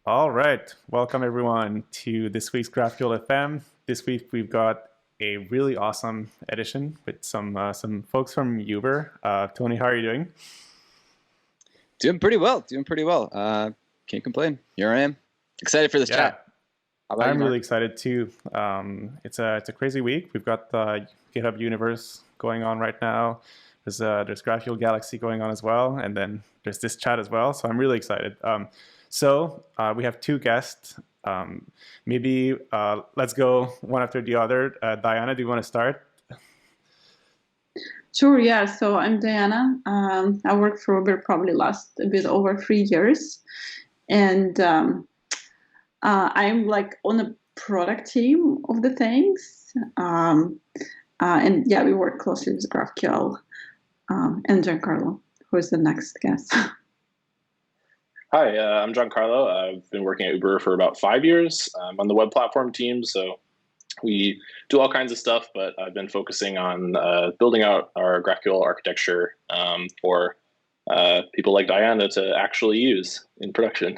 All right, welcome everyone to this week's GraphQL FM. This week we've got a really awesome edition with some folks from Uber. Tony, how are you doing? Doing pretty well. Can't complain. Here I am. Excited for this chat. How about I'm really excited too. It's a crazy week. We've got the GitHub Universe going on right now. There's GraphQL Galaxy going on as well, and then there's this chat as well. So I'm really excited. So we have two guests. Maybe let's go one after the other. Diana, do you want to start? Sure, yeah. So I'm Diana. I worked for Uber probably last a bit over 3 years. And I'm like on the product team of the things. And yeah, we work closely with GraphQL and Giancarlo, who is the next guest. Hi, I'm Giancarlo. I've been working at Uber for about 5 years. I'm on the web platform team, so we do all kinds of stuff, but I've been focusing on building out our GraphQL architecture for people like Diana to actually use in production.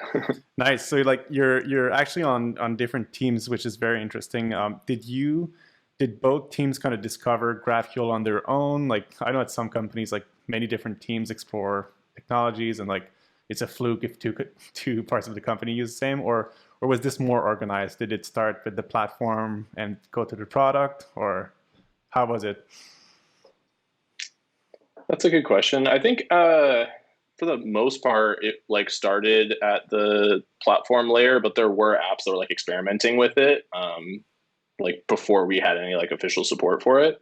Nice. So like you're actually on different teams, which is very interesting. Did both teams kind of discover GraphQL on their own? Like I know at some companies, like many different teams explore technologies and like it's a fluke if two parts of the company use the same, or was this more organized? Did it start with the platform and go to the product, or how was it? That's a good question. I think for the most part, it like started at the platform layer, but there were apps that were like experimenting with it, like before we had any like official support for it.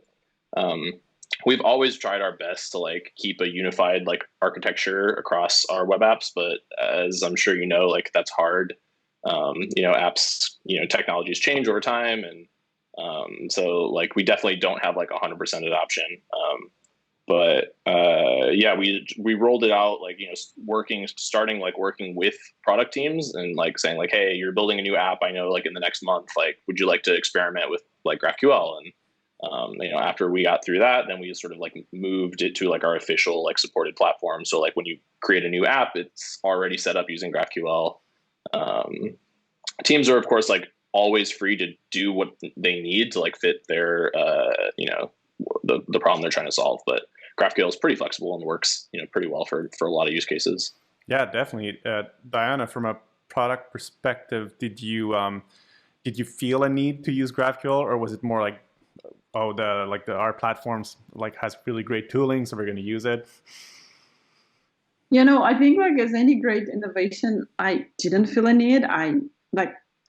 We've always tried our best to like keep a unified like architecture across our web apps, but as I'm sure you know, like that's hard. Apps, technologies change over time, and so like we definitely don't have like 100% adoption. Yeah, we rolled it out like starting working with product teams and like saying like, hey, you're building a new app. I know like in the next month, like, would you like to experiment with like GraphQL? And after we got through that, then we sort of like moved it to like our official like supported platform. So like when you create a new app, it's already set up using GraphQL. Teams are of course like always free to do what they need to like fit their the problem they're trying to solve. But GraphQL is pretty flexible and works pretty well for a lot of use cases. Yeah, definitely. Diana, from a product perspective, did you feel a need to use GraphQL, or was it more like, oh, our platforms like has really great tooling, so we're going to use it? I think like as any great innovation, I didn't feel a need. I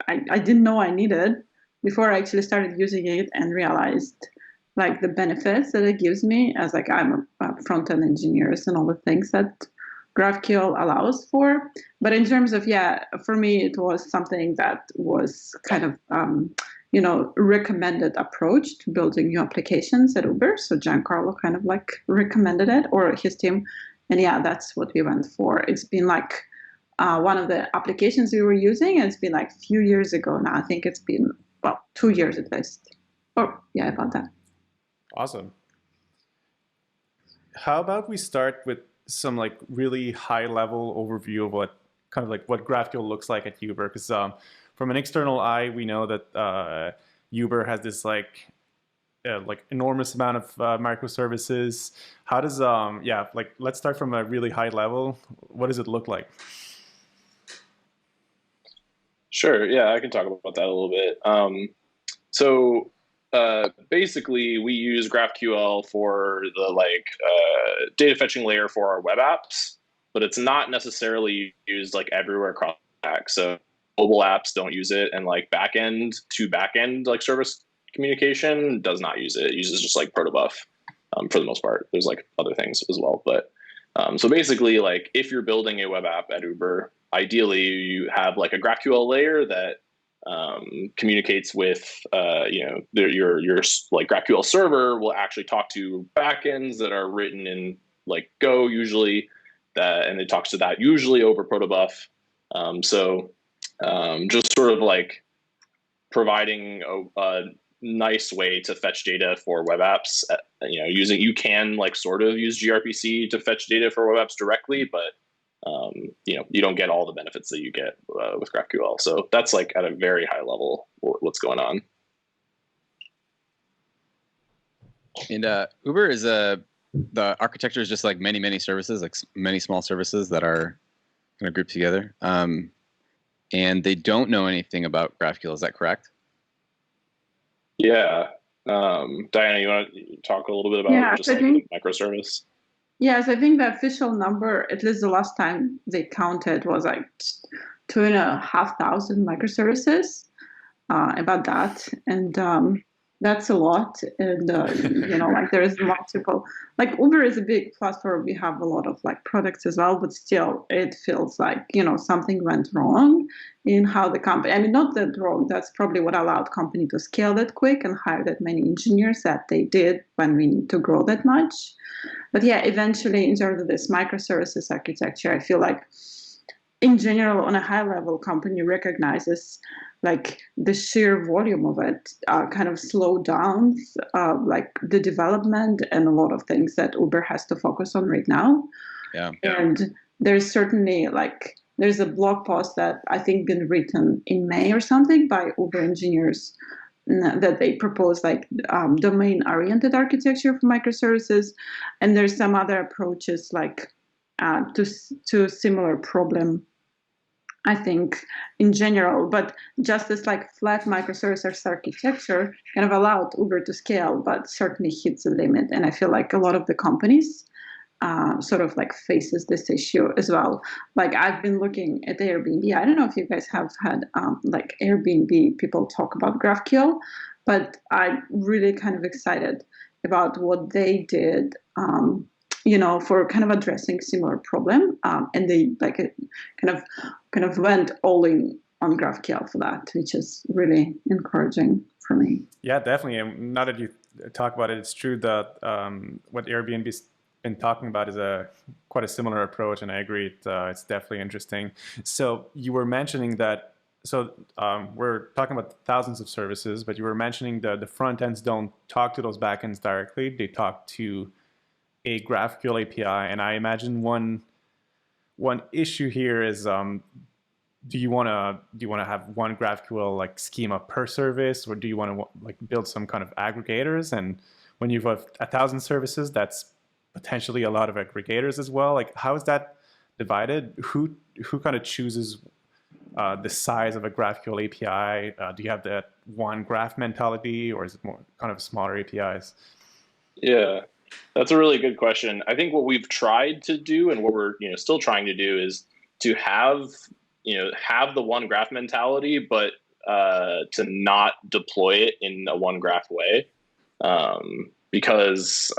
didn't know I needed before I actually started using it and realized like the benefits that it gives me as like I'm a front-end engineer and all the things that GraphQL allows for. But in terms of, for me, it was something that was kind of, recommended approach to building new applications at Uber. So Giancarlo kind of like recommended it, or his team. And yeah, that's what we went for. It's been like one of the applications we were using. It's been like a few years ago now. I think it's been, 2 years at least. About that. Awesome. How about we start with some like really high level overview of what GraphQL looks like at Uber? Because from an external eye, we know that Uber has this like enormous amount of microservices. How does let's start from a really high level. What does it look like? Sure. Yeah, I can talk about that a little bit. Basically, we use GraphQL for the data fetching layer for our web apps, but it's not necessarily used like everywhere across the stack. So mobile apps don't use it, and like backend to backend like service communication does not use it. It uses just like protobuf for the most part. There's like other things as well, but so basically, like if you're building a web app at Uber, ideally you have like a GraphQL layer that communicates with your like GraphQL server will actually talk to backends that are written in like Go usually, and it talks to that usually over protobuf. Just sort of like providing a nice way to fetch data for web apps. You can like sort of use gRPC to fetch data for web apps directly, but you don't get all the benefits that you get with GraphQL. So that's like at a very high level what's going on. And Uber is the architecture is just like many services, like many small services that are kind of grouped together. And they don't know anything about GraphQL. Is that correct? Yeah. Diana, you want to talk a little bit about just like the microservice? Yes, I think the official number, at least the last time they counted, was like 2,500 microservices, about that. And that's a lot. And, like there is multiple, like Uber is a big platform. We have a lot of like products as well, but still it feels like, something went wrong in how the company, I mean, not that wrong. That's probably what allowed company to scale that quick and hire that many engineers that they did when we need to grow that much. But yeah, eventually in terms of this microservices architecture, I feel like in general, on a high level, company recognizes like the sheer volume of it kind of slow down like the development and a lot of things that Uber has to focus on right now. Yeah. And there's certainly there's a blog post that I think been written in May or something by Uber engineers that they propose like domain-oriented architecture for microservices, and there's some other approaches like to similar problem, I think, in general. But just this like flat microservices architecture kind of allowed Uber to scale, but certainly hits a limit. And I feel like a lot of the companies sort of like faces this issue as well. Like I've been looking at Airbnb. I don't know if you guys have had like Airbnb people talk about GraphQL, but I'm really kind of excited about what they did, for kind of addressing similar problem. And they like kind of went all in on GraphQL for that, which is really encouraging for me. Yeah, definitely. And now that you talk about it, it's true that what Airbnb's been talking about is quite a similar approach, and I agree. It's definitely interesting. So you were mentioning that. So we're talking about thousands of services, but you were mentioning that the front ends don't talk to those backends directly. They talk to a GraphQL API, and I imagine one issue here is do you want to have one GraphQL like schema per service, or do you want to like build some kind of aggregators? And when you've got 1,000 services, that's potentially a lot of aggregators as well. Like, how is that divided? Who kind of chooses the size of a GraphQL API? Do you have that one graph mentality, or is it more kind of smaller APIs? Yeah, that's a really good question. I think what we've tried to do, and what we're still trying to do, is to have the one graph mentality, but to not deploy it in a one graph way. Because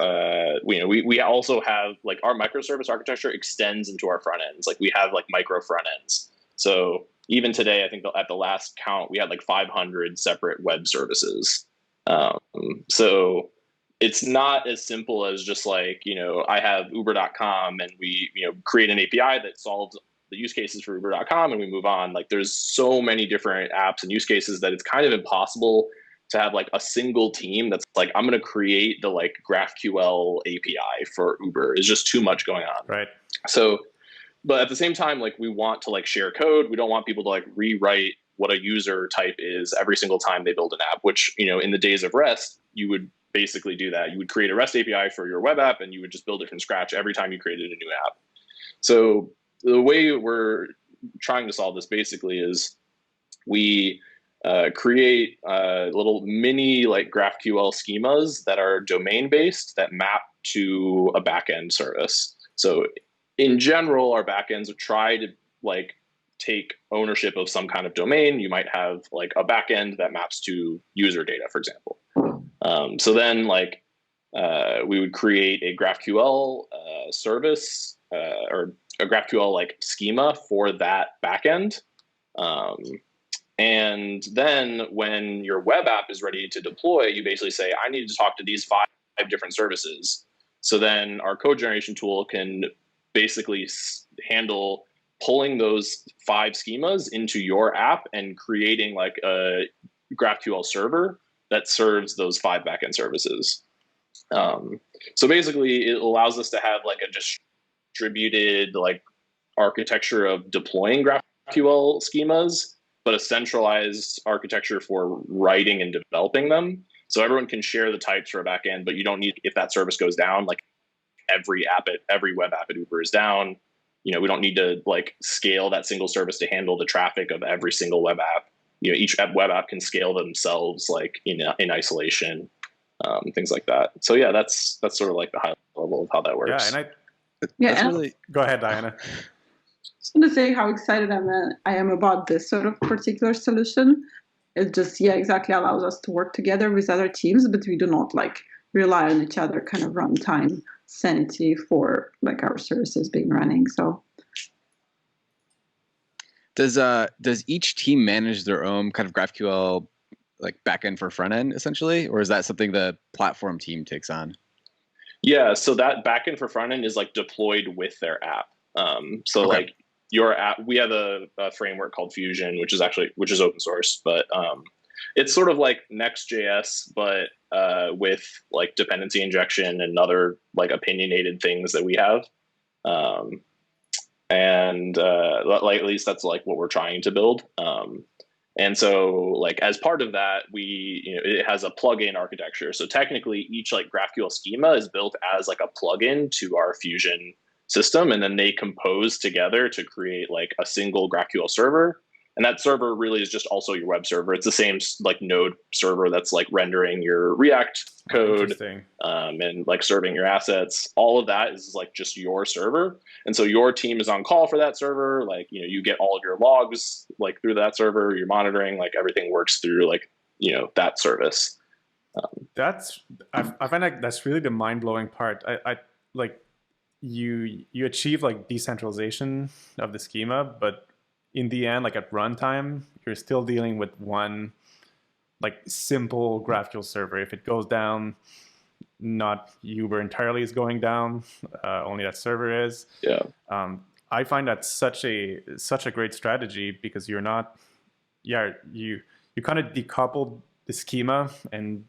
we also have like our microservice architecture extends into our front ends. Like we have like micro front ends. So even today, I think at the last count, we had like 500 separate web services. So it's not as simple as just like, I have uber.com and we create an API that solves the use cases for uber.com and we move on. Like there's so many different apps and use cases that it's kind of impossible to have like a single team that's like, I'm going to create the like GraphQL API for Uber. It's just too much going on. Right. So, but at the same time, like we want to like share code. We don't want people to like rewrite what a user type is every single time they build an app, which, in the days of REST, you would basically do that. You would create a REST API for your web app and you would just build it from scratch every time you created a new app. So the way we're trying to solve this basically is we create little mini like GraphQL schemas that are domain based that map to a backend service. So in general, our backends try to like take ownership of some kind of domain. You might have like a backend that maps to user data, for example. So then like we would create a GraphQL service or a GraphQL like schema for that backend. And then when your web app is ready to deploy, you basically say, I need to talk to these 5 different services. So then our code generation tool can basically handle pulling those 5 schemas into your app and creating like a GraphQL server that serves those 5 backend services. So basically it allows us to have like a distributed like architecture of deploying GraphQL schemas, but a centralized architecture for writing and developing them. So everyone can share the types for a backend, but you don't need, if that service goes down, like every web app at Uber is down. You know, we don't need to like scale that single service to handle the traffic of every single web app. You know, each web app can scale themselves like in isolation, things like that. So yeah, that's sort of like the high level of how that works. Yeah, and Yeah, really go ahead, Diana. just want to say how excited I am about this sort of particular solution. It just, yeah, exactly allows us to work together with other teams, but we do not like rely on each other kind of runtime sanity for like our services being running. So does each team manage their own kind of GraphQL like backend for front end essentially, or is that something the platform team takes on? Yeah, so that backend for front end is like deployed with their app. So Okay. like your app, we have a framework called Fusion, which is open source, but it's sort of like Next.js, but with like dependency injection and other like opinionated things that we have. Like at least that's like what we're trying to build. And so like as part of that, it has a plugin architecture. So technically each like GraphQL schema is built as like a plugin to our Fusion system, and then they compose together to create like a single GraphQL server. And that server really is just also your web server. It's the same like node server that's like rendering your React code and like serving your assets. All of that is like just your server. And so your team is on call for that server. Like, you know, you get all of your logs like through that server, you're monitoring, like everything works through like, you know, that service. I find like that's really the mind-blowing part. I like you achieve like decentralization of the schema, but in the end, like at runtime, you're still dealing with one like simple GraphQL server. If it goes down, not Uber entirely is going down, only that server is. Yeah. I find that such a great strategy because you're not, you kind of decoupled the schema and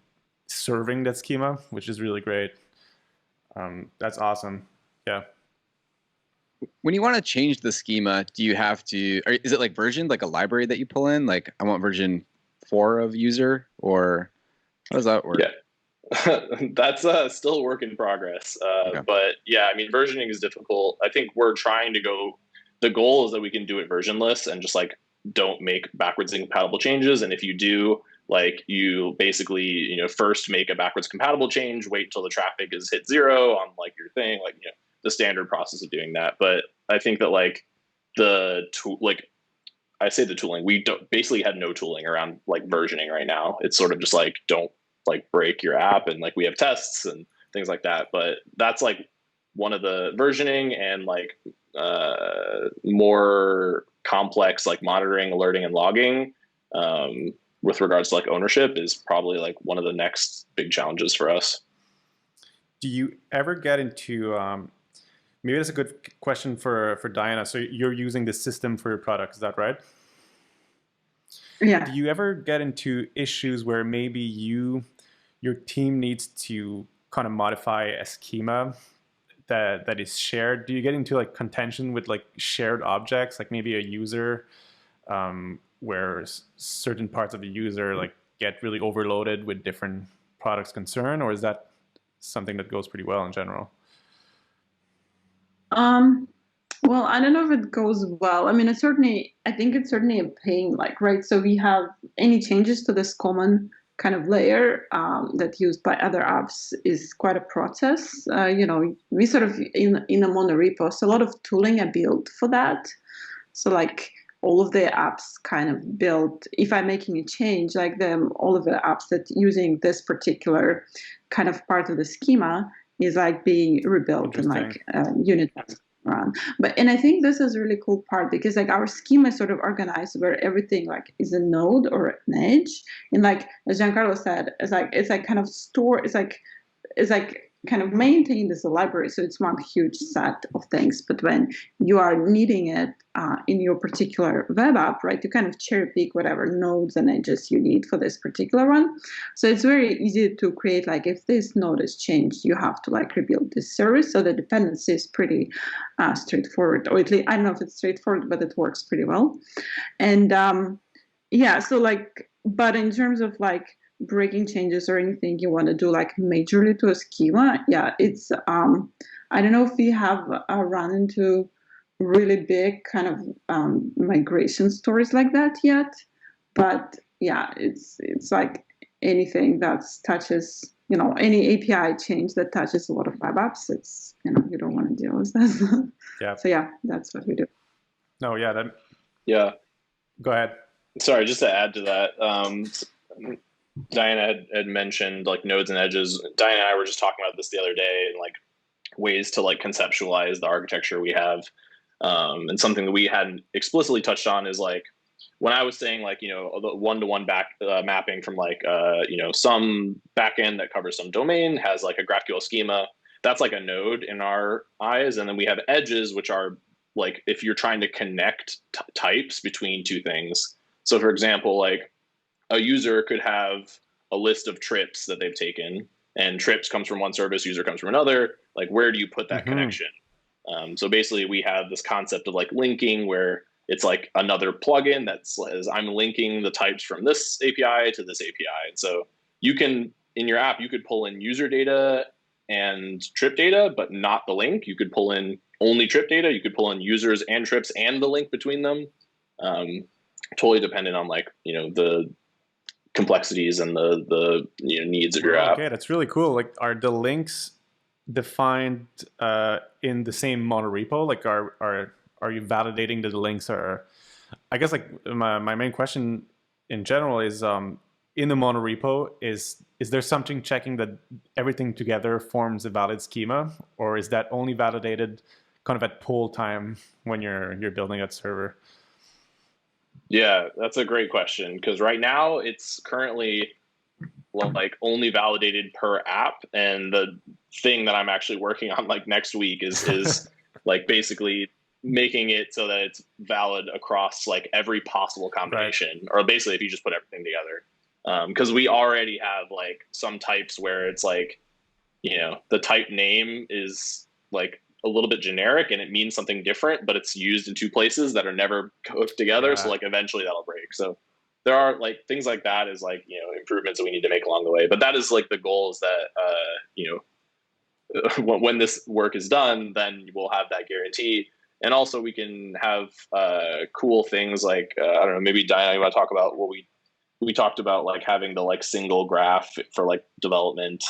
serving that schema, which is really great. That's awesome. Yeah. When you want to change the schema, do you have to, or is it like versioned, like a library that you pull in? Like I want version 4 of user, or how does that work? Yeah, that's still a work in progress. Okay. But yeah, I mean, versioning is difficult. I think we're trying to the goal is that we can do it versionless and just like don't make backwards incompatible changes. And if you do, like you basically, you know, first make a backwards compatible change, wait till the traffic is hit 0 on like your thing, like, you know, the standard process of doing that. But I think that like the tool, like I say the tooling, we basically had no tooling around like versioning right now. It's sort of just like, don't like break your app, and like we have tests and things like that. But that's like one of the versioning and like more complex like monitoring, alerting, and logging with regards to like ownership is probably like one of the next big challenges for us. Do you ever get into maybe that's a good question for Diana. So you're using the system for your product, is that right? yeah. Do you ever get into issues where maybe your team needs to kind of modify a schema that is shared? Do you get into like contention with like shared objects, like maybe a user where certain parts of the user like get really overloaded with different products concern, or is that something that goes pretty well in general? Well, I don't know if it goes well. I mean, I think it's certainly a pain, like, right? So we have any changes to this common kind of layer that's used by other apps is quite a process. You know, we sort of in a monorepo, so a lot of tooling are built for that. So like all of the apps kind of built, if I'm making a change, like all of the apps that using this particular kind of part of the schema is like being rebuilt in like unit tests run. And I think this is a really cool part because like our schema is sort of organized where everything like is a node or an edge. And like as Giancarlo said, it's like kind of store, it's like kind of maintained as a library, so it's one huge set of things. But when you are needing it in your particular web app, right, you kind of cherry pick whatever nodes and edges you need for this particular one. So it's very easy to create, like, if this node is changed, you have to like rebuild this service. So the dependency is pretty straightforward, or at least I don't know if it's straightforward, but it works pretty well. And yeah, so like, but in terms of like breaking changes or anything you want to do like majorly to a schema, yeah, it's I don't know if we have run into really big kind of migration stories like that yet, but yeah, it's like anything that touches, you know, any API change that touches a lot of web apps, it's, you know, you don't want to deal with that. Yeah. So yeah, that's what we do. No, yeah, Yeah. go ahead. Sorry, just to add to that, Diana had mentioned like nodes and edges. Diana and I were just talking about this the other day, and like ways to like conceptualize the architecture we have. And something that we hadn't explicitly touched on is like when I was saying like, you know, the one-to-one back mapping from like, you know, some backend that covers some domain has like a GraphQL schema. That's like a node in our eyes. And then we have edges, which are like if you're trying to connect types between two things. So for example, like a user could have a list of trips that they've taken, and trips comes from one service, user comes from another. Like, where do you put that connection? So basically, we have this concept of like linking, where it's like another plugin that says I'm linking the types from this API to this API. And so you can, in your app, you could pull in user data and trip data, but not the link. You could pull in only trip data. You could pull in users and trips and the link between them. Totally dependent on like, you know, the complexities and the you know, needs of your app. Okay, that's really cool. Like, are the links defined in the same monorepo? Like, are you validating that the links are? I guess like my main question in general is in the monorepo is there something checking that everything together forms a valid schema, or is that only validated kind of at pull time when you're building that server? Yeah, that's a great question, because right now it's currently like only validated per app, and the thing that I'm actually working on like next week is like basically making it so that it's valid across like every possible combination, right. Or basically if you just put everything together, because we already have like some types where it's like, you know, the type name is like a little bit generic and it means something different, but it's used in two places that are never hooked together. Yeah. So like eventually that'll break. So there are like things like that is like, you know, improvements that we need to make along the way. But that is like the goal is that, you know, when this work is done, then we'll have that guarantee. And also we can have cool things like, I don't know, maybe Diana, you want to talk about what we talked about, like having the like single graph for like development.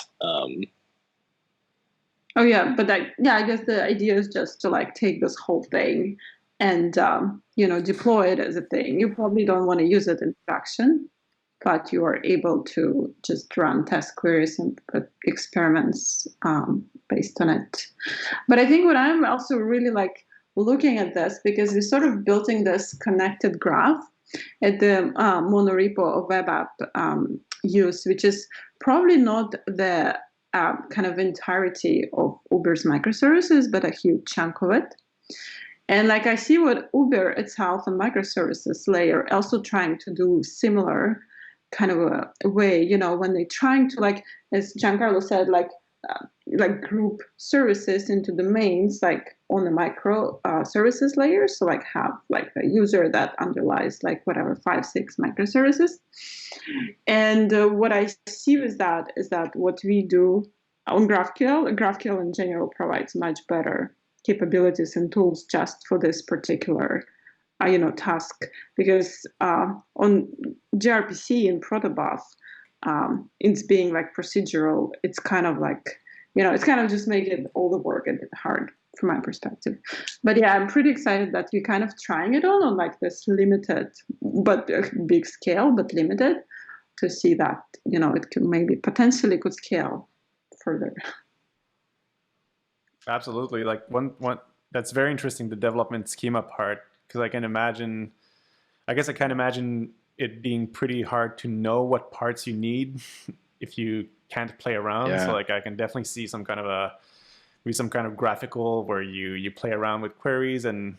Oh yeah, but I guess the idea is just to like take this whole thing and you know, deploy it as a thing. You probably don't want to use it in production, but you are able to just run test queries and put experiments based on it. But I think what I'm also really like looking at this, because we're sort of building this connected graph at the monorepo of web app use, which is probably not the kind of entirety of Uber's microservices, but a huge chunk of it. And like I see what Uber itself and microservices layer also trying to do similar kind of a way, you know, when they're trying to, like, as Giancarlo said, like group services into domains, like on the micro services layer. So like have like a user that underlies like whatever 5-6 microservices. And what I see is that what we do on GraphQL in general provides much better capabilities and tools just for this particular you know, task, because on gRPC and protobuf, it's being like procedural, it's kind of like, you know, it's kind of just making all the work a bit hard from my perspective. But yeah, I'm pretty excited that we're kind of trying it on like this limited, but big scale, but limited, to see that, you know, it could maybe potentially could scale further. Absolutely. Like one that's very interesting, the development schema part, because I can imagine it being pretty hard to know what parts you need if you can't play around. So like I can definitely see some kind of graphical where you play around with queries and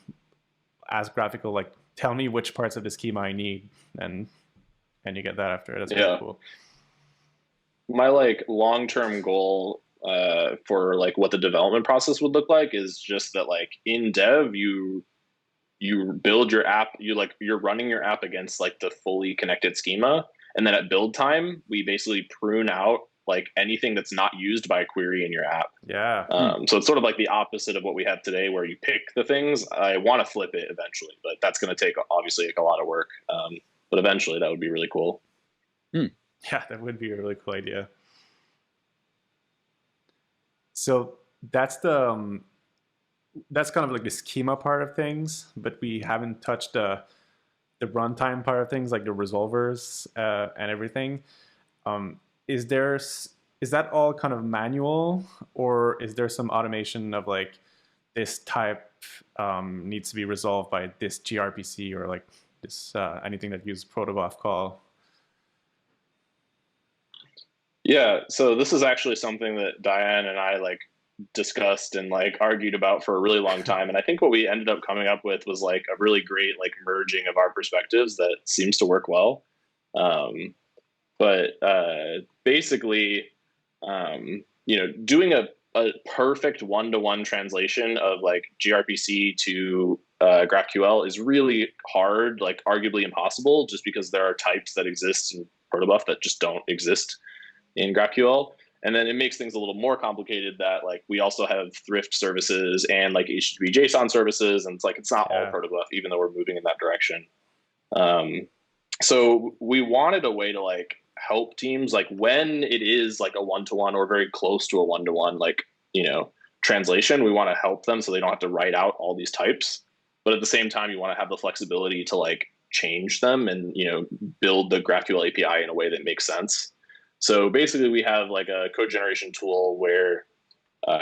ask graphical, like, tell me which parts of the schema I need, and you get that after. That's really cool. My like long-term goal for like what the development process would look like is just that like in dev you build your app, you're running your app against like the fully connected schema, and then at build time we basically prune out like anything that's not used by a query in your app. Yeah. So it's sort of like the opposite of what we have today, where you pick the things. I want to flip it eventually, but that's going to take obviously like a lot of work. But eventually that would be really cool. Yeah, that would be a really cool idea. So that's kind of like the schema part of things, but we haven't touched the runtime part of things, like the resolvers and everything. Is that all kind of manual, or is there some automation of like this type needs to be resolved by this gRPC, or like this anything that uses protobuf call? Yeah, so this is actually something that Diane and I like discussed and like argued about for a really long time, and I think what we ended up coming up with was like a really great like merging of our perspectives that seems to work well. But basically, doing a perfect one-to-one translation of like gRPC to GraphQL is really hard, like arguably impossible, just because there are types that exist in protobuf that just don't exist in GraphQL. And then it makes things a little more complicated that like we also have thrift services and like HTTP JSON services, and it's not all protobuf, even though we're moving in that direction. So we wanted a way to like help teams like when it is like a one-to-one or very close to a one-to-one like translation. We want to help them so they don't have to write out all these types, but at the same time you want to have the flexibility to like change them and build the GraphQL API in a way that makes sense. So basically we have like a code generation tool where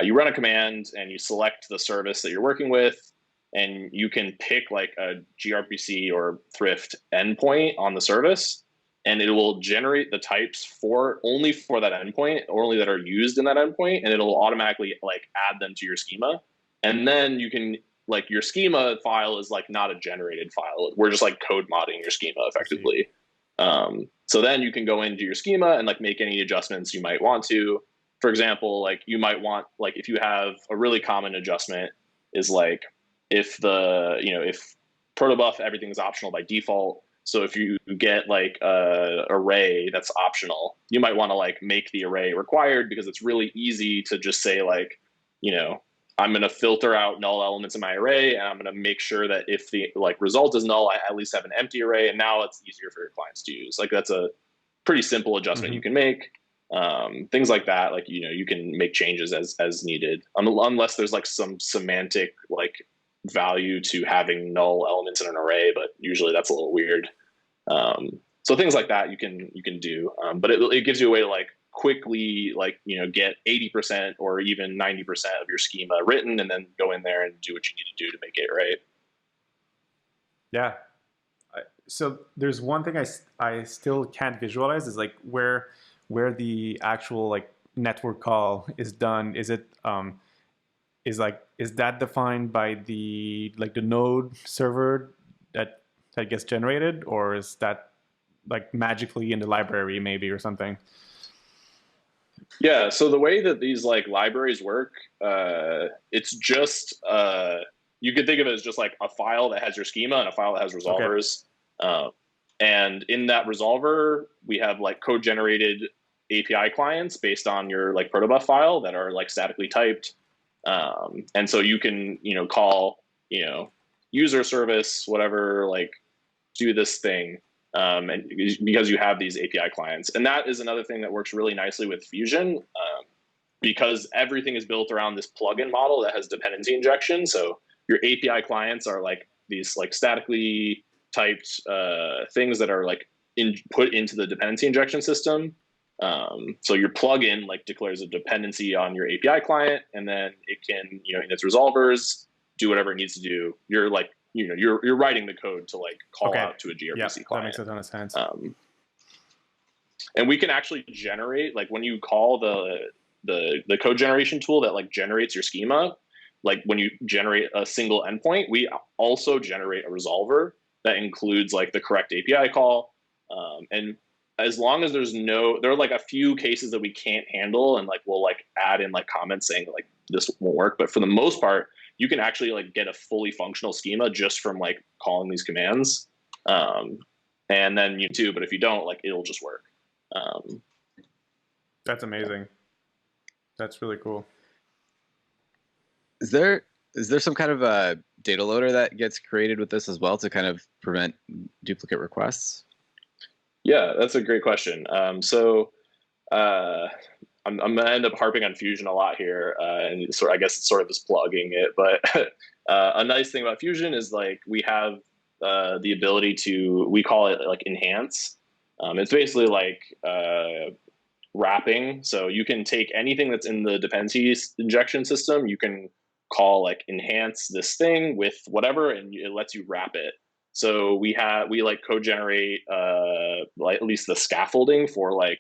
you run a command and you select the service that you're working with, and you can pick like a gRPC or thrift endpoint on the service, and it will generate the types only for that endpoint, or only that are used in that endpoint, and it'll automatically like add them to your schema. And then you can like your schema file is like not a generated file. We're just like code modding your schema effectively. So then you can go into your schema and like make any adjustments you might want to. For example, like you might want, like if you have a really common adjustment is like if if protobuf, everything is optional by default. So if you get like a array that's optional, you might want to like make the array required, because it's really easy to just say like, I'm going to filter out null elements in my array, and I'm going to make sure that if the like result is null, I at least have an empty array, and now it's easier for your clients to use. Like that's a pretty simple adjustment you can make. Things like that, like you can make changes as needed, unless there's like some semantic like value to having null elements in an array, but usually that's a little weird. So things like that you can do, but it gives you a way to like quickly like get 80% or even 90% of your schema written, and then go in there and do what you need to do to make it right. Yeah. So there's one thing I still can't visualize is like where the actual like network call is done. Is it is that defined by the like the node server that gets generated, or is that like magically in the library maybe or something? Yeah, so the way that these like libraries work, it's just you could think of it as just like a file that has your schema and a file that has resolvers. Okay. And in that resolver, we have like code generated API clients based on your like protobuf file that are like statically typed. And so you can call user service whatever, like do this thing. And because you have these API clients. And that is another thing that works really nicely with Fusion, because everything is built around this plugin model that has dependency injection. So your API clients are like these like statically typed things that are like put into the dependency injection system. So your plugin like declares a dependency on your API client, and then it can, in its resolvers, do whatever it needs to do. You're like, you're writing the code to like call out to a gRPC client. That makes a ton of sense. And we can actually generate, like when you call the code generation tool that like generates your schema, like when you generate a single endpoint, we also generate a resolver that includes like the correct API call. And as long as there are like a few cases that we can't handle, and like we'll like add in like comments saying like this won't work. But for the most part, you can actually like get a fully functional schema just from like calling these commands. And then you too, but if you don't, like it'll just work. That's amazing. That's really cool. Is there some kind of a data loader that gets created with this as well to kind of prevent duplicate requests? Yeah, that's a great question. I'm gonna end up harping on Fusion a lot here, and I guess it's sort of just plugging it. But a nice thing about Fusion is like we have the ability to, we call it like enhance. It's basically like wrapping. So you can take anything that's in the dependency injection system, you can call like enhance this thing with whatever, and it lets you wrap it. So we like co-generate like at least the scaffolding for like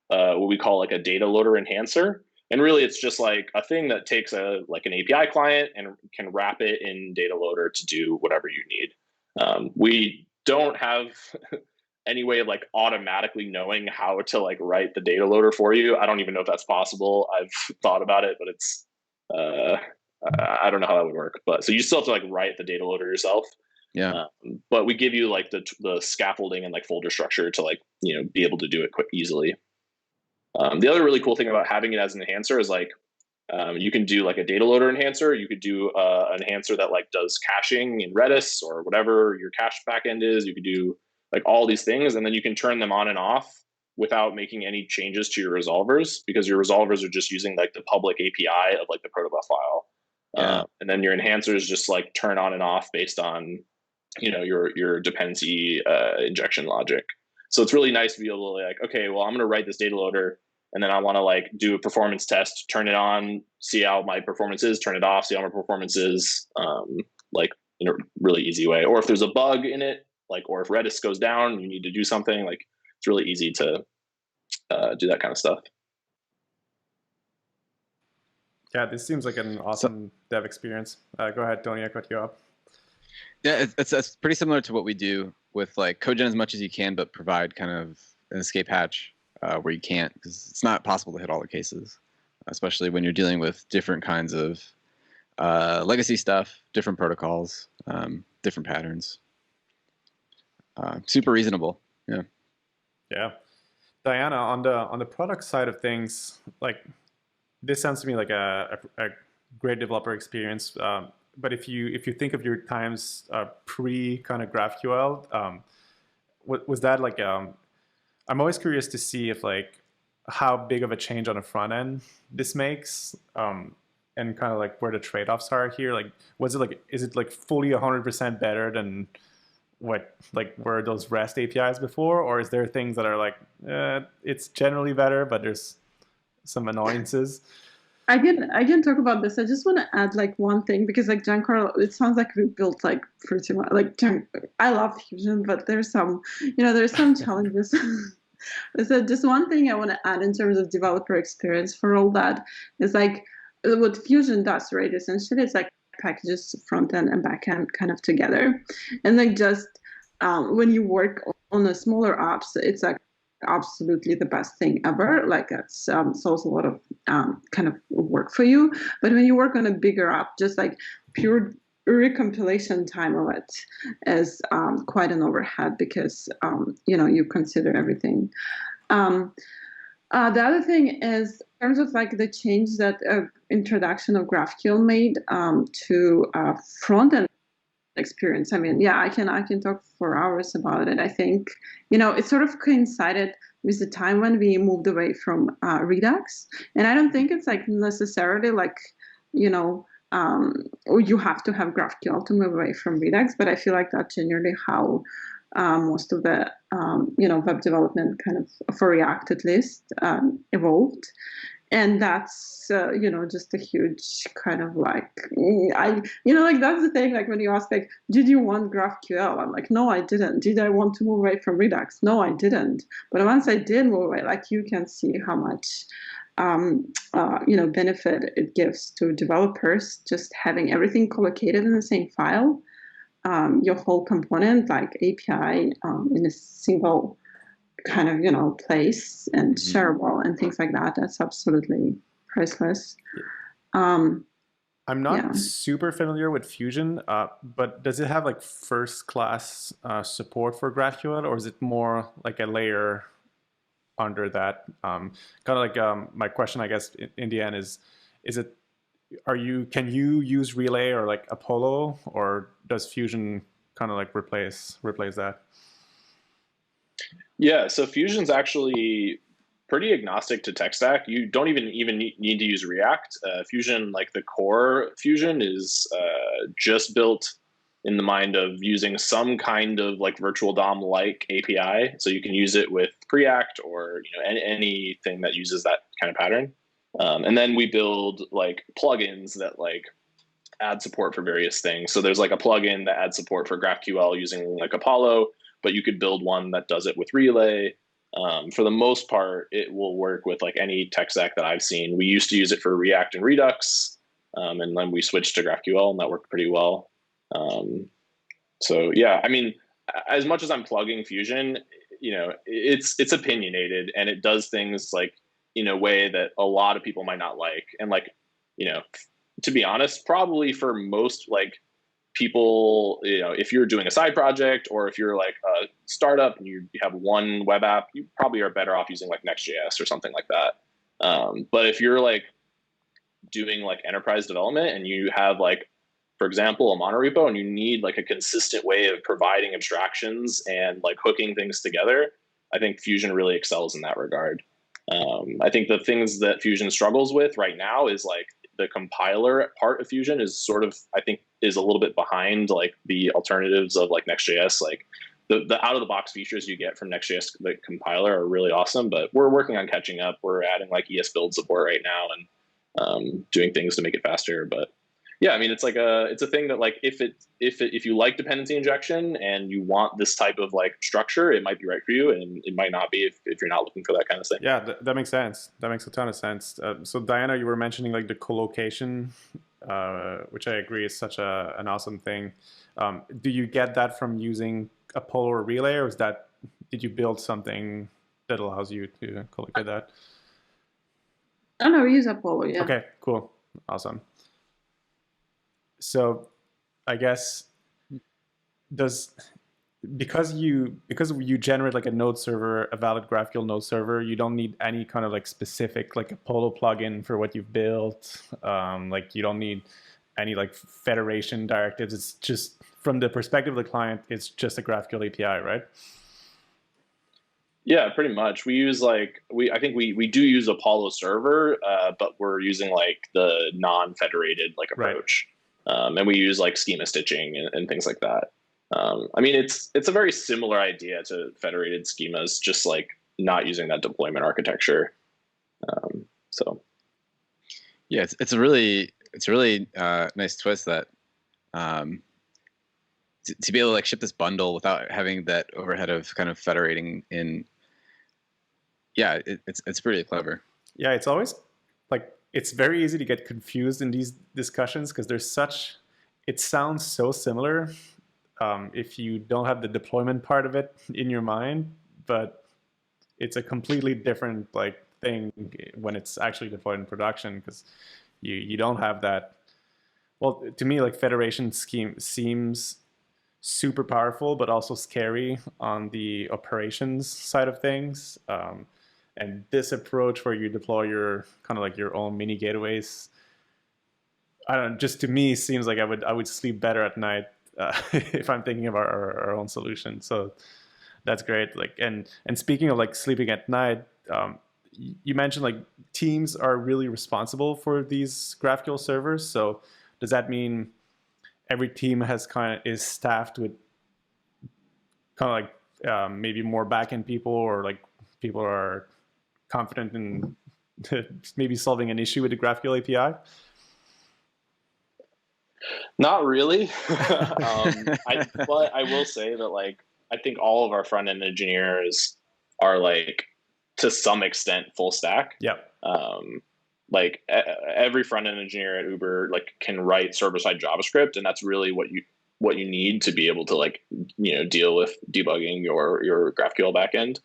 what we call like a data loader enhancer. And really it's just like a thing that takes like an API client and can wrap it in data loader to do whatever you need. We don't have any way of like automatically knowing how to like write the data loader for you. I don't even know if that's possible. I've thought about it, but it's I don't know how that would work. But so you still have to like write the data loader yourself. Yeah. But we give you like the scaffolding and like folder structure to like, you know, be able to do it easily. The other really cool thing about having it as an enhancer is like you can do like a data loader enhancer. You could do an enhancer that like does caching in Redis or whatever your cache backend is. You could do like all these things, and then you can turn them on and off without making any changes to your resolvers, because your resolvers are just using like the public API of like the protobuf file. Yeah. And then your enhancers just like turn on and off based on, you know, your dependency injection logic. So it's really nice to be able to like, okay, well, I'm going to write this data loader, and then I want to like do a performance test, turn it on, see how my performance is, turn it off, see how my performance is, like in a really easy way. Or if there's a bug in it, like, or if Redis goes down, you need to do something, like it's really easy to do that kind of stuff. Yeah, this seems like an awesome dev experience. Go ahead, Tony, I cut you off. Yeah, it's pretty similar to what we do with like code gen as much as you can, but provide kind of an escape hatch where you can't, because it's not possible to hit all the cases, especially when you're dealing with different kinds of legacy stuff, different protocols, different patterns. Super reasonable. Yeah. Yeah. Diana, on the product side of things, like this sounds to me like a great developer experience. But if you think of your times pre kind of GraphQL, was that like I'm always curious to see if like how big of a change on the front end this makes, and kind of like where the trade-offs are here. Like, is it like fully 100% better than what like were those REST APIs before, or is there things that are like it's generally better, but there's some annoyances? I can talk about this. I just want to add like one thing, because like Giancarlo, it sounds like we built like pretty much like I love Fusion, but there's some challenges. So just one thing I want to add in terms of developer experience for all that is like what Fusion does, right? Essentially, it's like packages front end and back end kind of together, and like just when you work on a smaller apps, it's like absolutely the best thing ever. Like it solves a lot of kind of work for you. But when you work on a bigger app, just like pure recompilation time of it is quite an overhead, because you consider everything. The other thing is, in terms of like the change that introduction of GraphQL made to front end experience. I mean, yeah, I can talk for hours about it. I think it sort of coincided with the time when we moved away from Redux, and I don't think it's like necessarily like or you have to have GraphQL to move away from Redux, but I feel like that's generally how most of the web development kind of for React at least evolved. And that's just a huge kind of like like that's the thing, like when you ask like, did you want GraphQL? I'm like, no, I didn't. Did I want to move away from Redux? No, I didn't. But once I did move away, like you can see how much benefit it gives to developers, just having everything collocated in the same file, your whole component like API in a single kind of place, and shareable and things like that. That's absolutely priceless. I'm not super familiar with Fusion, but does it have like first class support for GraphQL, or is it more like a layer under that? Kind of like my question, I guess, in the end is it, can you use Relay or like Apollo, or does Fusion kind of like replace that? Yeah, so Fusion's actually pretty agnostic to tech stack. You don't even need to use React. Fusion, like the core Fusion, is just built in the mind of using some kind of like virtual DOM like API. So you can use it with Preact or anything that uses that kind of pattern. And then we build like plugins that like add support for various things. So there's like a plugin that adds support for GraphQL using like Apollo, but you could build one that does it with Relay. For the most part, it will work with like any tech stack that I've seen. We used to use it for React and Redux, and then we switched to GraphQL, and that worked pretty well. So yeah, I mean, as much as I'm plugging Fusion, it's opinionated, and it does things like in a way that a lot of people might not like. And like, to be honest, probably for most like people, if you're doing a side project or if you're like a startup and you have one web app, you probably are better off using like Next.js or something like that. But if you're like doing like enterprise development and you have like, for example, a monorepo, and you need like a consistent way of providing abstractions and like hooking things together, I think Fusion really excels in that regard. I think the things that Fusion struggles with right now is like the compiler part of Fusion is sort of, I think, is a little bit behind like the alternatives of like Next.js. Like the out of the box features you get from Next.js, the compiler, are really awesome, but we're working on catching up. We're adding like ES build support right now and doing things to make it faster. But yeah, I mean, it's a thing that like if you like dependency injection and you want this type of like structure, it might be right for you, and it might not be if you're not looking for that kind of thing. Yeah, that makes sense. That makes a ton of sense. So Diana, you were mentioning like the collocation, which I agree is such an awesome thing. Do you get that from using Apollo or Relay, or did you build something that allows you to collocate that? Oh no, we use Apollo. Yeah. Okay, cool, awesome. So I guess because you generate like a node server, a valid GraphQL node server, you don't need any kind of like specific like Apollo plugin for what you've built. Like you don't need any like federation directives. It's just from the perspective of the client, it's just a GraphQL API, right? Yeah, pretty much. We use like I think we do use Apollo server, but we're using like the non-federated like approach. Right. And we use like schema stitching and things like that. I mean, it's a very similar idea to federated schemas, just like not using that deployment architecture. So, yeah, it's a really nice twist that to be able to like ship this bundle without having that overhead of kind of federating in. Yeah, it's pretty clever. Yeah, it's always like it's very easy to get confused in these discussions because it sounds so similar if you don't have the deployment part of it in your mind, but it's a completely different like thing when it's actually deployed in production because you don't have that. Well, to me, like federation scheme seems super powerful, but also scary on the operations side of things. And this approach where you deploy your kind of like your own mini gateways, I don't know, just to me seems like I would sleep better at night if I'm thinking of our own solution. So that's great. Like and speaking of like sleeping at night, you mentioned like teams are really responsible for these GraphQL servers. So does that mean every team is staffed with kind of like maybe more backend people, or like people are confident in maybe solving an issue with the GraphQL API? Not really. But I will say that like I think all of our front end engineers are like to some extent full stack. Yeah. Like every front end engineer at Uber like can write server side JavaScript, and that's really what you need to be able to like deal with debugging your GraphQL backend.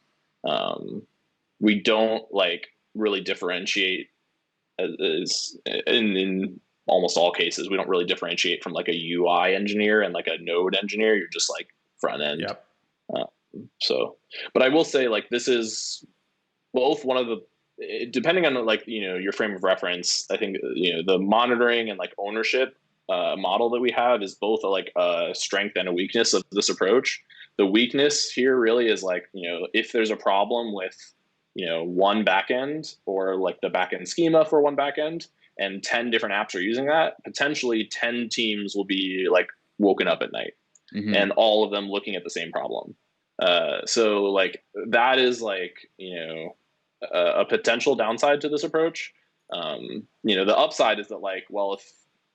We don't like really differentiate as in almost all cases. We don't really differentiate from like a UI engineer and like a node engineer. You're just like front end. Yep. But I will say like this is both one of the, depending on like your frame of reference, I think the monitoring and like ownership model that we have is both like a strength and a weakness of this approach. The weakness here really is like if there's a problem with one backend or like the backend schema for one backend, and 10 different apps are using that, potentially 10 teams will be like woken up at night, and all of them looking at the same problem. So like that is like a potential downside to this approach. The upside is that like, well,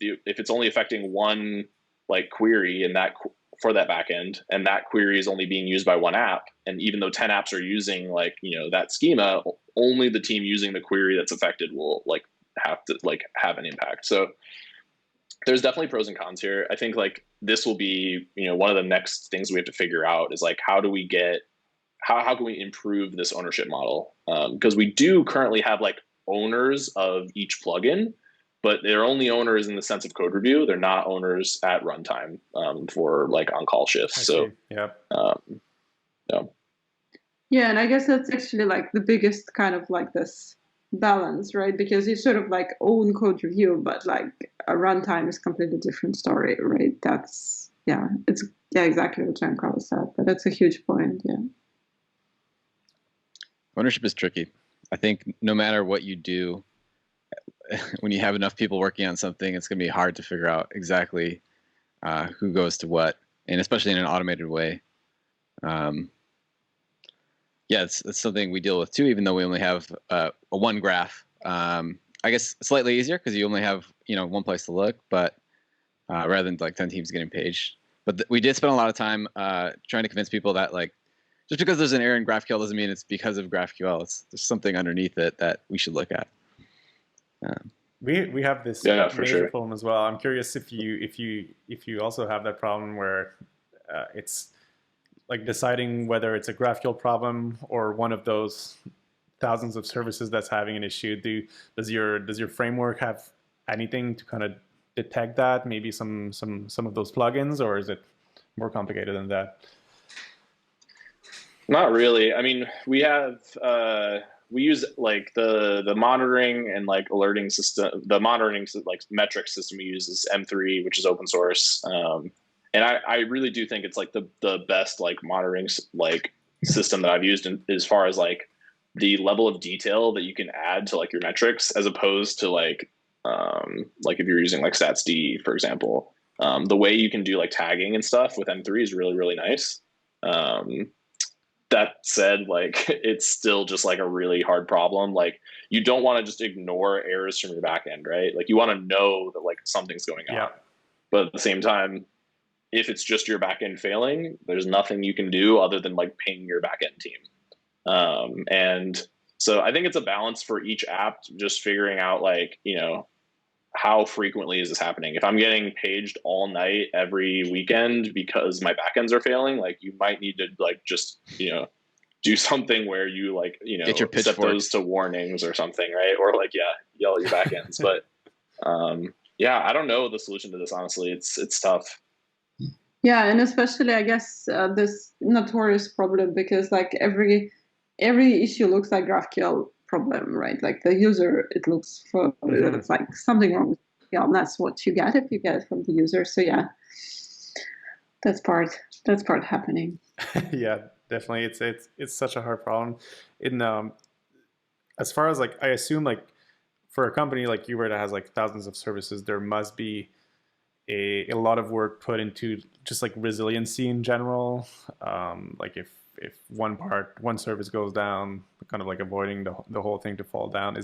if it's only affecting one like query and that for that backend, and that query is only being used by one app, and even though 10 apps are using like that schema, only the team using the query that's affected will like have to like have an impact. So there's definitely pros and cons here. I think like this will be one of the next things we have to figure out is like how can we improve this ownership model, because we do currently have like owners of each plugin, but they're only owners in the sense of code review. They're not owners at runtime for like on-call shifts. So yeah. Yeah, and I guess that's actually like the biggest kind of like this balance, right? Because you sort of like own code review, but like a runtime is completely different story, right? That's exactly what Giancarlo said, but that's a huge point. Yeah. Ownership is tricky. I think no matter what you do, when you have enough people working on something, it's going to be hard to figure out exactly who goes to what, and especially in an automated way. It's something we deal with too, even though we only have a one graph. I guess slightly easier because you only have one place to look, but rather than like 10 teams getting paged. But we did spend a lot of time trying to convince people that like just because there's an error in GraphQL doesn't mean it's because of GraphQL. There's something underneath it that we should look at. We have this major problem as well. I'm curious if you also have that problem where it's like deciding whether it's a GraphQL problem or one of those thousands of services that's having an issue. Does your framework have anything to kind of detect that? Maybe some of those plugins, or is it more complicated than that? Not really. I mean, we use like the monitoring and like alerting system. The monitoring like metric system we use is M3, which is open source. And I really do think it's like the best like monitoring like system that I've used as far as like the level of detail that you can add to like your metrics, as opposed to like if you're using like StatsD, for example. The way you can do like tagging and stuff with M3 is really, really nice. That said, like it's still just like a really hard problem. Like you don't want to just ignore errors from your backend, right? Like you want to know that like something's going on. But at the same time, if it's just your backend failing, there's nothing you can do other than like ping your backend team. And so I think it's a balance for each app, just figuring out like, how frequently is this happening? If I'm getting paged all night every weekend because my backends are failing, like you might need to like just, do something where you like, get your set those to warnings or something, right? Or like, yell at your backends. But I don't know the solution to this, honestly. It's tough. Yeah, and especially I guess this notorious problem, because like every issue looks like GraphQL problem, right? Like the user, it looks for it's like something wrong with GraphQL, and that's what you get if you get it from the user. So yeah, that's part happening. Yeah, definitely. It's such a hard problem. In as far as like I assume like for a company like Uber that has like thousands of services, there must be a lot of work put into just like resiliency in general. Like if one service goes down, kind of like avoiding the whole thing to fall down.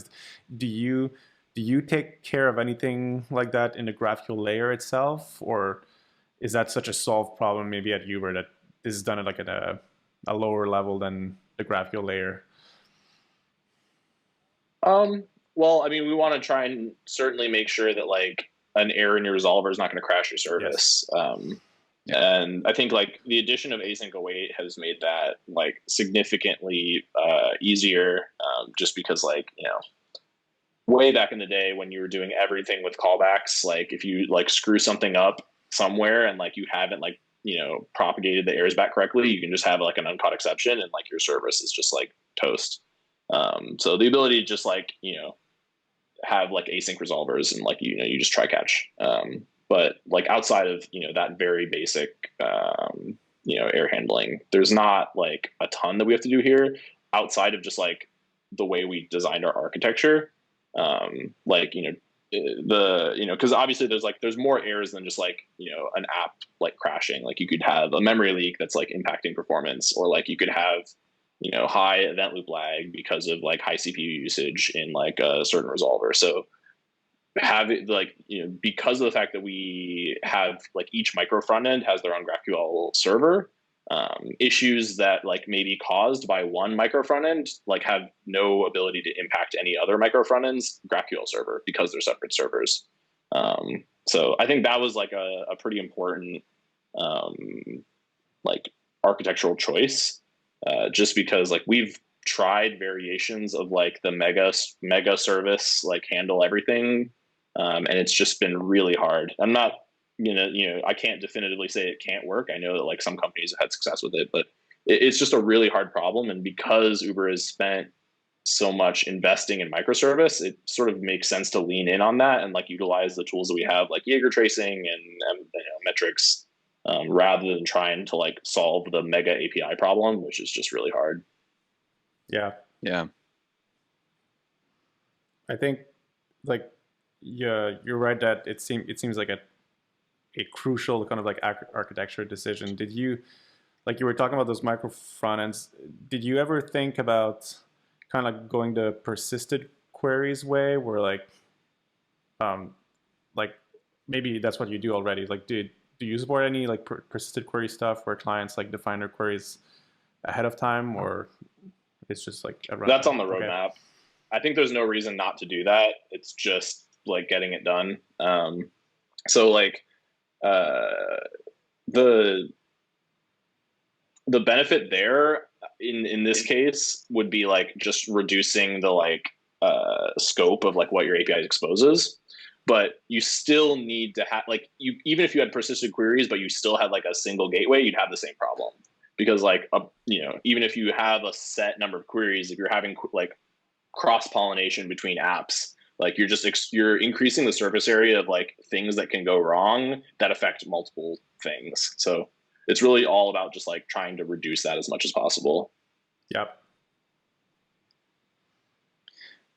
Do you do you take care of anything like that in the GraphQL layer itself, or is that such a solved problem maybe at Uber that this is done at like at a lower level than the GraphQL layer? Well, I mean, we want to try and certainly make sure that like an error in your resolver is not going to crash your service. Yes. And I think like the addition of async await has made that like significantly easier, just because like, you know, way back in the day when you were doing everything with callbacks, like if you like screw something up somewhere and like you haven't like, you know, propagated the errors back correctly, you can just have like an uncaught exception and like your service is just like toast. So the ability to just like, you know, have like async resolvers and like, you know, you just try catch. But like outside of, you know, that very basic, you know, error handling, there's not like a ton that we have to do here outside of just like the way we designed our architecture. Like, you know, because obviously there's more errors than just like, you know, an app like crashing. Like you could have a memory leak that's like impacting performance, or like you could have, you know, high event loop lag because of like high CPU usage in like a certain resolver. So have it like, you know, because of the fact that we have like each micro front end has their own GraphQL server, issues that like may be caused by one micro front end like have no ability to impact any other micro front ends GraphQL server because they're separate servers. So I think that was like a pretty important like architectural choice, just because like we've tried variations of like the mega service like handle everything, and it's just been really hard. I'm not I can't definitively say it can't work. I know that like some companies have had success with it, but it's just a really hard problem. And because Uber has spent so much investing in microservice, it sort of makes sense to lean in on that and like utilize the tools that we have, like Jaeger tracing and metrics, rather than trying to like solve the mega API problem, which is just really hard. Yeah. Yeah. I think like you're right that it seems like a crucial kind of like architecture decision. Did you, like you were talking about those micro front ends, did you ever think about kind of like going the persisted queries way, where like maybe that's what you do already? Like, do you support any like persisted query stuff where clients like define their queries ahead of time, or it's just like that's on the okay. roadmap? I think there's no reason not to do that. It's just like getting it done. So like the benefit there in this case would be like just reducing the like scope of like what your API exposes, but you still need to have like even if you had persistent queries but you still had like a single gateway, you'd have the same problem, because like even if you have a set number of queries, if you're having like cross pollination between apps, like you're increasing the surface area of like things that can go wrong that affect multiple things. So it's really all about just like trying to reduce that as much as possible. Yep.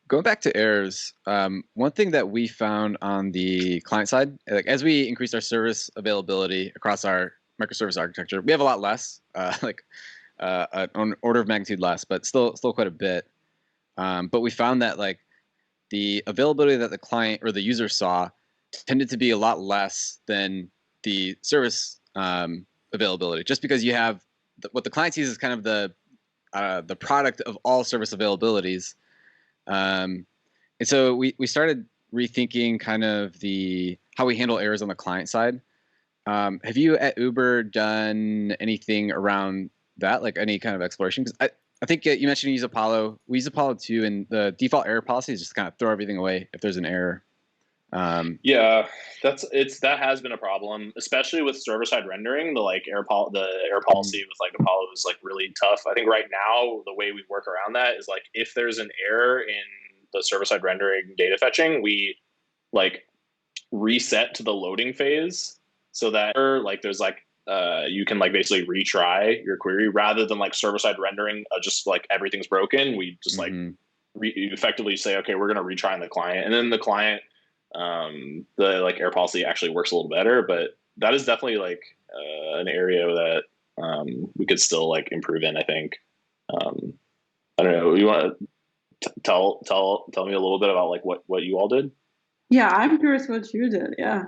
Going back to errors, one thing that we found on the client side, like as we increased our service availability across our microservice architecture, we have a lot less, an order of magnitude less, but still quite a bit. But we found that like the availability that the client or the user saw tended to be a lot less than the service availability, just because you have what the client sees is kind of the product of all service availabilities. And so we started rethinking kind of how we handle errors on the client side. Have you at Uber done anything around that, like any kind of exploration? Because I think you mentioned you use Apollo. We use Apollo too, and the default error policy is just kind of throw everything away if there's an error. Yeah, that has been a problem, especially with server-side rendering. The error policy with like Apollo is like really tough. I think right now the way we work around that is like if there's an error in the server-side rendering data fetching, we like reset to the loading phase so that like there's like you can like basically retry your query rather than like server-side rendering just like everything's broken. We just like effectively say, okay, we're going to retry on the client, and then the client the like error policy actually works a little better. But that is definitely like an area that we could still like improve in, I think. I don't know. You want to tell me a little bit about like what you all did? Yeah, I'm curious what you did. Yeah.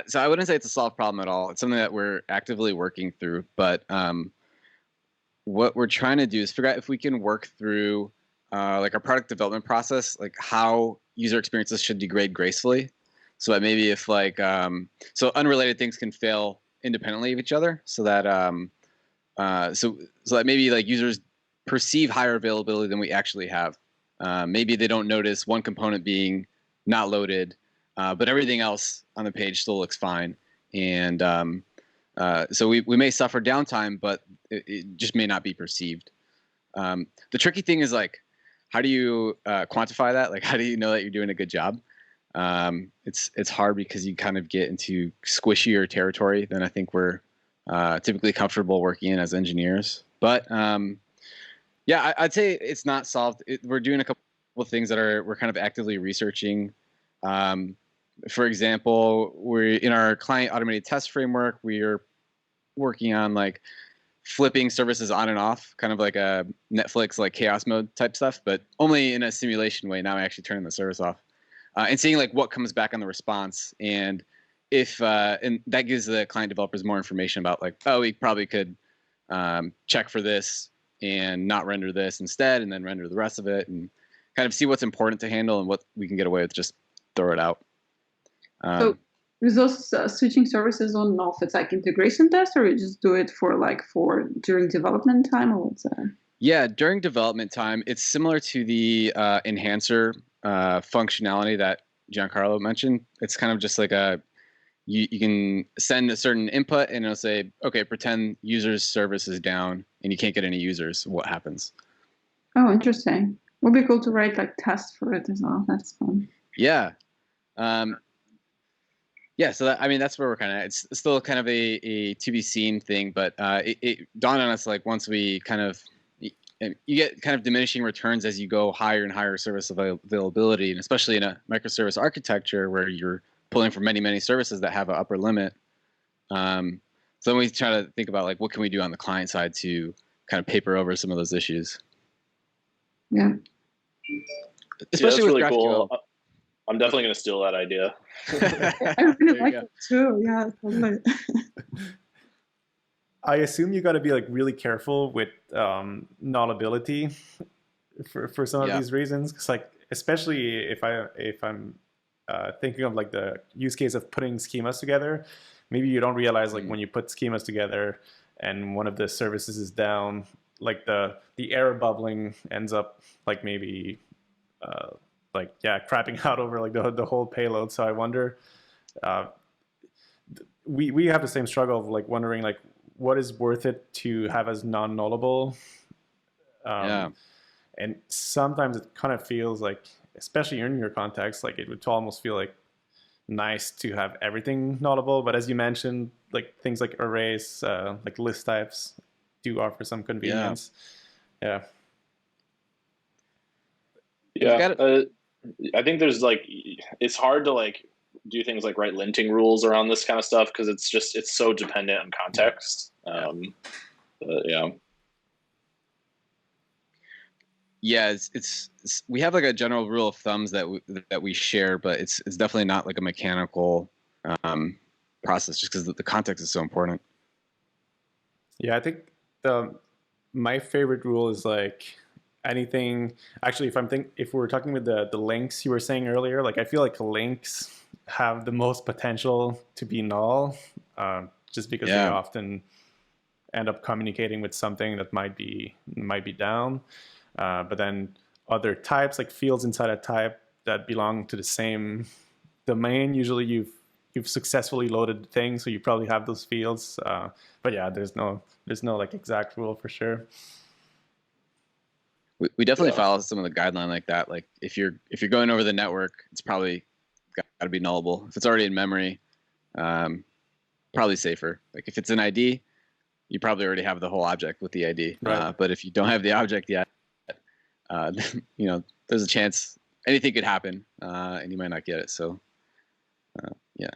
So I wouldn't say it's a solved problem at all. It's something that we're actively working through. But what we're trying to do is figure out if we can work through like our product development process, like how user experiences should degrade gracefully. So that maybe if like so unrelated things can fail independently of each other, so that so that maybe like users perceive higher availability than we actually have. Maybe they don't notice one component being not loaded, but everything else on the page still looks fine. And so we may suffer downtime, but it just may not be perceived. The tricky thing is like, how do you quantify that? Like, how do you know that you're doing a good job? It's hard because you kind of get into squishier territory than I think we're typically comfortable working in as engineers. But yeah, I'd say it's not solved. We're doing a couple of things that we're kind of actively researching. For example, we're in our client automated test framework. We are working on like flipping services on and off, kind of like a Netflix like chaos mode type stuff, but only in a simulation way. Now I'm actually turning the service off and seeing like what comes back on the response, and if and that gives the client developers more information about like, oh, we probably could check for this and not render this instead, and then render the rest of it, and kind of see what's important to handle and what we can get away with just throw it out. So is those switching services on and off, it's like integration tests, or you just do it for during development time, or what's that? Yeah, during development time, it's similar to the enhancer functionality that Giancarlo mentioned. It's kind of just like you can send a certain input and it'll say, okay, pretend user's service is down and you can't get any users. What happens? Oh, interesting. Would be cool to write like tests for it as well. That's fun. Yeah. Yeah, so that, I mean, that's where we're kind of, it's still kind of a to be seen thing, but it dawned on us like once we kind of, you get kind of diminishing returns as you go higher and higher service availability, and especially in a microservice architecture where you're pulling from many, many services that have an upper limit. So then we try to think about like, what can we do on the client side to kind of paper over some of those issues? Yeah. Especially with really GraphQL. Cool. I'm definitely going to steal that idea. I really like it too. Yeah, totally. I assume you got to be like really careful with nullability for some of these reasons, because like especially if I'm thinking of like the use case of putting schemas together, maybe you don't realize like when you put schemas together and one of the services is down, like the error bubbling ends up like maybe crapping out over like the whole payload. So I wonder, we have the same struggle of like wondering like what is worth it to have as non-nullable. And sometimes it kind of feels like, especially in your context, like it would almost feel like nice to have everything nullable. But as you mentioned, like things like arrays, like list types do offer some convenience. Yeah. I think there's like, it's hard to like do things like write linting rules around this kind of stuff because it's so dependent on context. Yeah, it's we have like a general rule of thumbs that we share, but it's definitely not like a mechanical process just because the context is so important. Yeah, I think my favorite rule is like anything. Actually, if we're talking with the links you were saying earlier, like I feel like links have the most potential to be null, just because they often end up communicating with something that might be down. But then other types, like fields inside a type that belong to the same domain, usually you've successfully loaded the thing, so you probably have those fields. But yeah, there's no like exact rule for sure. We definitely follow some of the guideline like that. Like if you're going over the network, it's probably got to be nullable. If it's already in memory, probably safer. Like if it's an ID, you probably already have the whole object with the ID. Right. But if you don't have the object yet, there's a chance anything could happen, and you might not get it. So Yeah.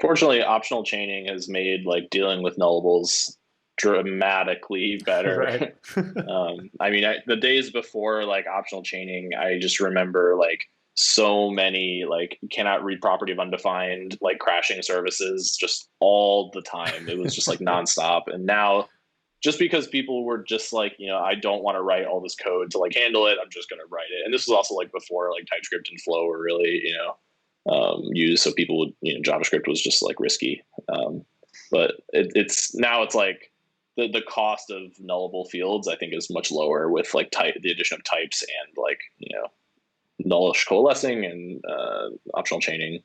Fortunately, optional chaining has made like dealing with nullables dramatically better. Right. I mean, the days before like optional chaining, I just remember like so many like cannot read property of undefined, like crashing services just all the time. It was just like nonstop. And now, just because people were just like, I don't want to write all this code to like handle it, I'm just going to write it. And this was also like before like TypeScript and Flow were really, used. So people would, JavaScript was just like risky. But it's now it's like the cost of nullable fields, I think, is much lower with like the addition of types and like, nullish coalescing and optional chaining.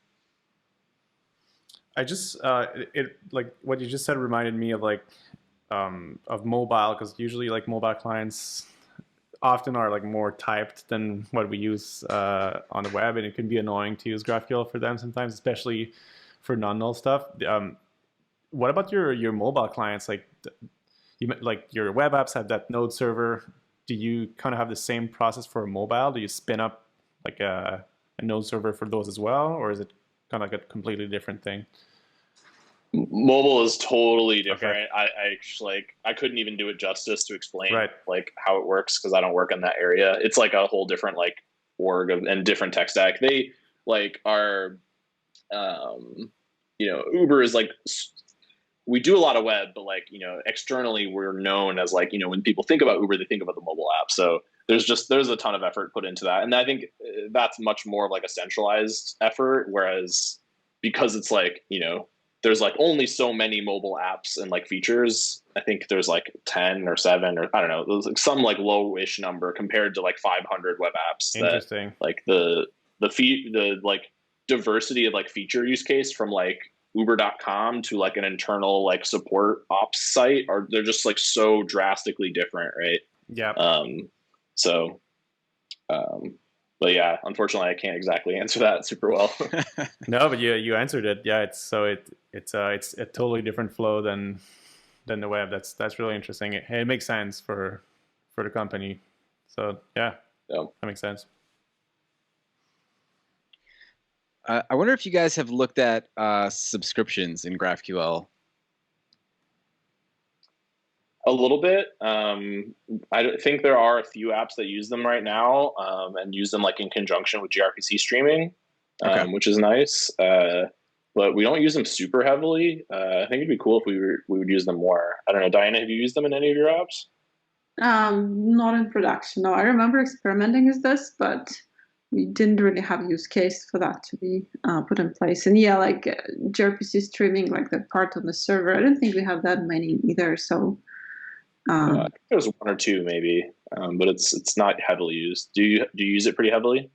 I just it like what you just said reminded me of like of mobile, because usually like mobile clients often are like more typed than what we use on the web, and it can be annoying to use GraphQL for them sometimes, especially for non-null stuff. What about your mobile clients? Like like your web apps have that node server. Do you kind of have the same process for mobile? Do you spin up like a node server for those as well, or is it kind of like a completely different thing? Mobile is totally different. Okay. I couldn't even do it justice to explain Right. like how it works, because I don't work in that area. It's like a whole different like org and different tech stack. They like are, Uber is like, we do a lot of web, but like, externally we're known as like, when people think about Uber, they think about the mobile app. So there's a ton of effort put into that. And I think that's much more of like a centralized effort. Whereas because it's like, there's like only so many mobile apps and like features. I think there's like 10 or 7 or I don't know. There's like some like lowish number compared to like 500 web apps. Interesting. That, like the like diversity of like feature use case from like Uber.com to like an internal like support ops site they're just like so drastically different, right? Yeah. But yeah, unfortunately, I can't exactly answer that super well. No, but you answered it. Yeah, it's a totally different flow than the web. That's really interesting. It makes sense for the company. So yeah, that makes sense. I wonder if you guys have looked at subscriptions in GraphQL. A little bit. I think there are a few apps that use them right now, and use them like in conjunction with gRPC streaming, which is nice. But we don't use them super heavily. I think it'd be cool if we would use them more. I don't know, Diana, have you used them in any of your apps? Not in production. No, I remember experimenting with this, but we didn't really have a use case for that to be put in place. And yeah, like gRPC streaming, like the part on the server, I don't think we have that many either. So I think there's 1 or 2 maybe, but it's not heavily used. Do you use it pretty heavily?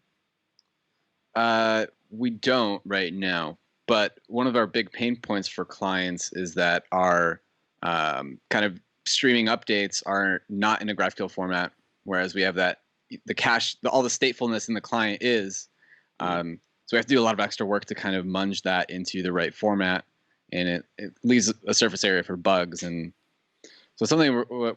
We don't right now, but one of our big pain points for clients is that our kind of streaming updates are not in a GraphQL format, whereas we have that the cache, all the statefulness in the client is. So we have to do a lot of extra work to kind of munge that into the right format, and it leaves a surface area for bugs. And so something we're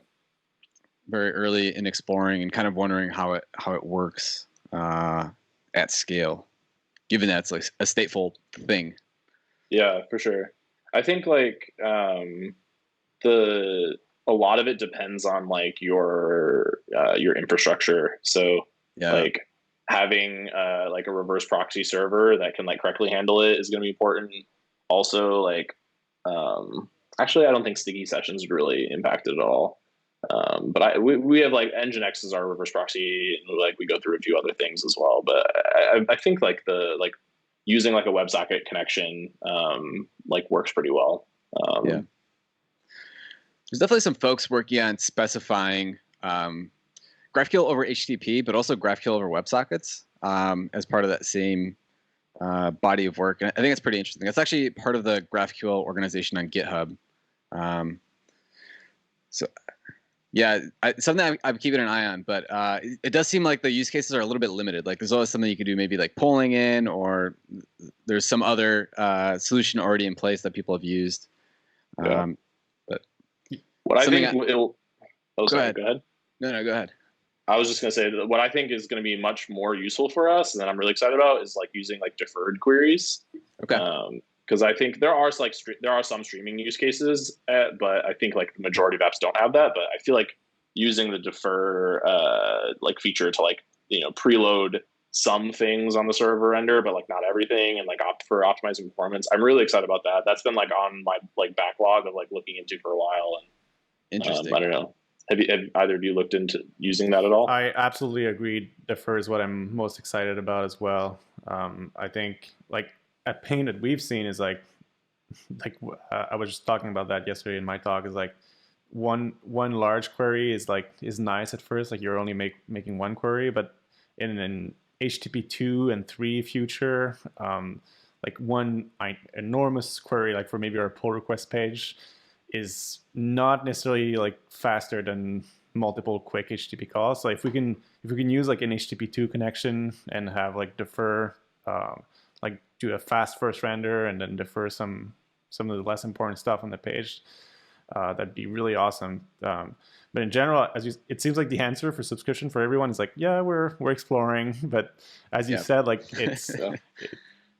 very early in exploring and kind of wondering how it works at scale, given that it's like a stateful thing. Yeah, for sure. I think like a lot of it depends on like your infrastructure. So like having like a reverse proxy server that can like correctly handle it is going to be important. Also, like actually, I don't think sticky sessions would really impact it at all. But we have like Nginx is our reverse proxy, and like we go through a few other things as well. But I think like using like a WebSocket connection like works pretty well. Yeah. There's definitely some folks working on specifying GraphQL over HTTP, but also GraphQL over WebSockets as part of that same body of work. And I think it's pretty interesting. It's actually part of the GraphQL organization on GitHub. So yeah, something I'm keeping an eye on, but it does seem like the use cases are a little bit limited. Like there's always something you could do, maybe like polling in, or there's some other solution already in place that people have used. But what I think go ahead. Go ahead. No, go ahead. I was just going to say that what I think is going to be much more useful for us, and that I'm really excited about, is like using like deferred queries. Okay. Because I think there are like there are some streaming use cases, but I think like the majority of apps don't have that. But I feel like using the defer like feature to like preload some things on the server render, but like not everything, and like opt for optimizing performance. I'm really excited about that. That's been like on my like backlog of like looking into for a while. And Interesting. I don't know. Have either of you looked into using that at all? I absolutely agree. Defer is what I'm most excited about as well. I think like a pain that we've seen is like I was just talking about that yesterday in my talk. Is like one large query is nice at first. Like you're only making one query, but in an HTTP 2 and 3 future, like one enormous query, like for maybe our pull request page, is not necessarily like faster than multiple quick HTTP calls. So if we can use like an HTTP2 connection and have like defer, like do a fast first render and then defer some of the less important stuff on the page, that'd be really awesome. But in general, it seems like the answer for subscription for everyone is like, yeah, we're exploring. But as you said, like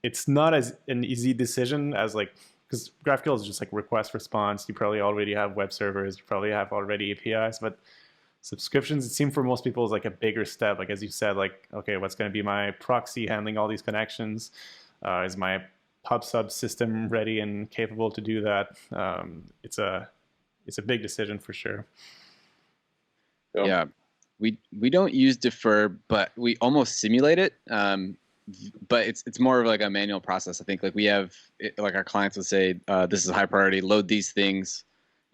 it's not as an easy decision as like, because GraphQL is just like request response. You probably already have web servers. You probably have already APIs. But subscriptions, it seems for most people, is like a bigger step. Like as you said, like, okay, what's going to be my proxy handling all these connections? Is my pub sub system ready and capable to do that? It's a big decision for sure. Yeah, we don't use defer, but we almost simulate it. But it's more of like a manual process. I think like we have like our clients would say, this is a high priority, load these things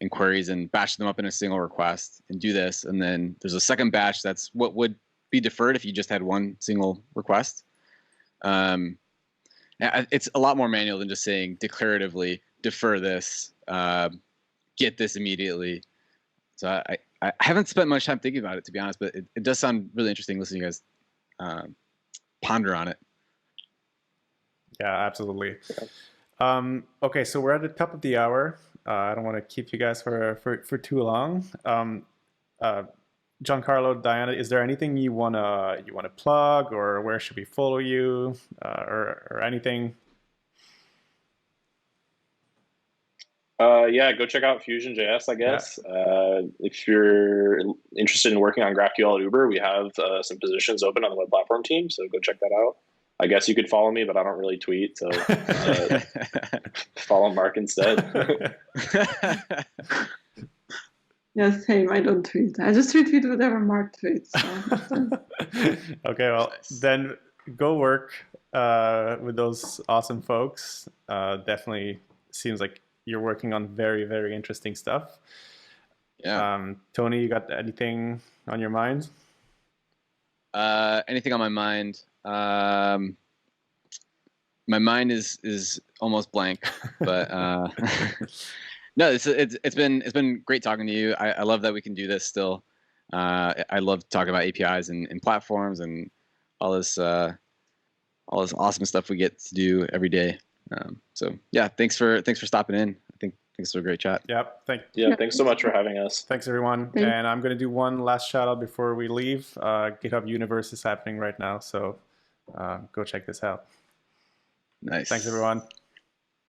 and queries and batch them up in a single request and do this. And then there's a second batch that's what would be deferred if you just had one single request. It's a lot more manual than just saying declaratively defer this, get this immediately. So I haven't spent much time thinking about it, to be honest, but it does sound really interesting listening to you guys ponder on it. Yeah, absolutely. Okay, so we're at the top of the hour. I don't want to keep you guys for too long. Giancarlo, Diana, is there anything you wanna plug, or where should we follow you, or anything? Yeah, go check out Fusion.js, I guess. Yeah. If you're interested in working on GraphQL at Uber, we have some positions open on the web platform team, so go check that out. I guess you could follow me, but I don't really tweet, so follow Marc instead. Yeah, same. I don't tweet. I just retweet whatever Marc tweets. So. Okay, well, then go work with those awesome folks. Definitely seems like you're working on very, very interesting stuff. Yeah. Tony, you got anything on your mind? Anything on my mind? My mind is almost blank, but no, it's been great talking to you. I love that we can do this still. I love talking about APIs and platforms and all this awesome stuff we get to do every day. So yeah, thanks for stopping in. I think this was a great chat. Yep. Thanks so much for having us. Thanks everyone. And I'm going to do one last shout out before we leave. GitHub Universe is happening right now, so go check this out. Nice. Thanks everyone.